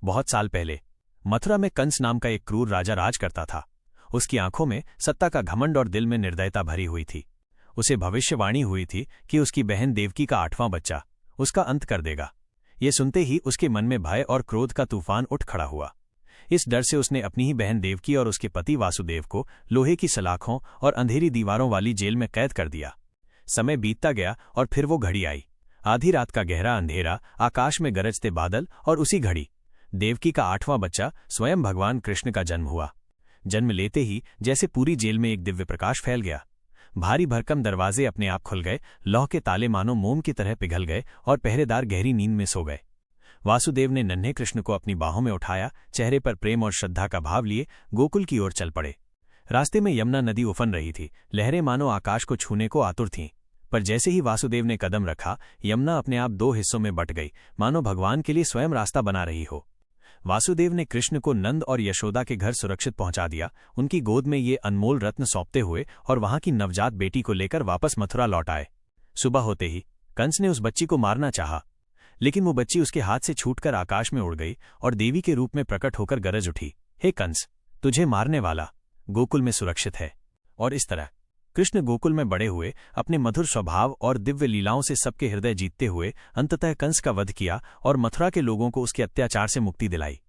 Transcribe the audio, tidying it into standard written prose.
बहुत साल पहले मथुरा में कंस नाम का एक क्रूर राजा राज करता था। उसकी आंखों में सत्ता का घमंड और दिल में निर्दयता भरी हुई थी। उसे भविष्यवाणी हुई थी कि उसकी बहन देवकी का 8वां बच्चा उसका अंत कर देगा। ये सुनते ही उसके मन में भय और क्रोध का तूफान उठ खड़ा हुआ। इस डर से उसने अपनी ही बहन देवकी और उसके पति वासुदेव को लोहे की सलाखों और अंधेरी दीवारों वाली जेल में कैद कर दिया। समय बीतता गया और फिर वो घड़ी आई। आधी रात का गहरा अंधेरा, आकाश में गरजते बादल, और उसी घड़ी देवकी का 8वां बच्चा स्वयं भगवान कृष्ण का जन्म हुआ। जन्म लेते ही जैसे पूरी जेल में एक दिव्य प्रकाश फैल गया। भारी भरकम दरवाजे अपने आप खुल गए, लौह के ताले मानो मोम की तरह पिघल गए और पहरेदार गहरी नींद में सो गए। वासुदेव ने नन्हे कृष्ण को अपनी बाहों में उठाया, चेहरे पर प्रेम और श्रद्धा का भाव लिए गोकुल की ओर चल पड़े। रास्ते में यमुना नदी उफन रही थी। लहरें मानो आकाश को छूने को आतुर थीं। पर जैसे ही वासुदेव ने कदम रखा, यमुना अपने आप 2 हिस्सों में बट गई, मानो भगवान के लिए स्वयं रास्ता बना रही हो। वासुदेव ने कृष्ण को नंद और यशोदा के घर सुरक्षित पहुंचा दिया, उनकी गोद में ये अनमोल रत्न सौंपते हुए, और वहां की नवजात बेटी को लेकर वापस मथुरा लौट आए। सुबह होते ही कंस ने उस बच्ची को मारना चाहा, लेकिन वो बच्ची उसके हाथ से छूटकर आकाश में उड़ गई और देवी के रूप में प्रकट होकर गरज उठी, हे कंस, तुझे मारने वाला गोकुल में सुरक्षित है। और इस तरह कृष्ण गोकुल में बड़े हुए, अपने मधुर स्वभाव और दिव्य लीलाओं से सबके हृदय जीतते हुए अंततः कंस का वध किया और मथुरा के लोगों को उसके अत्याचार से मुक्ति दिलाई।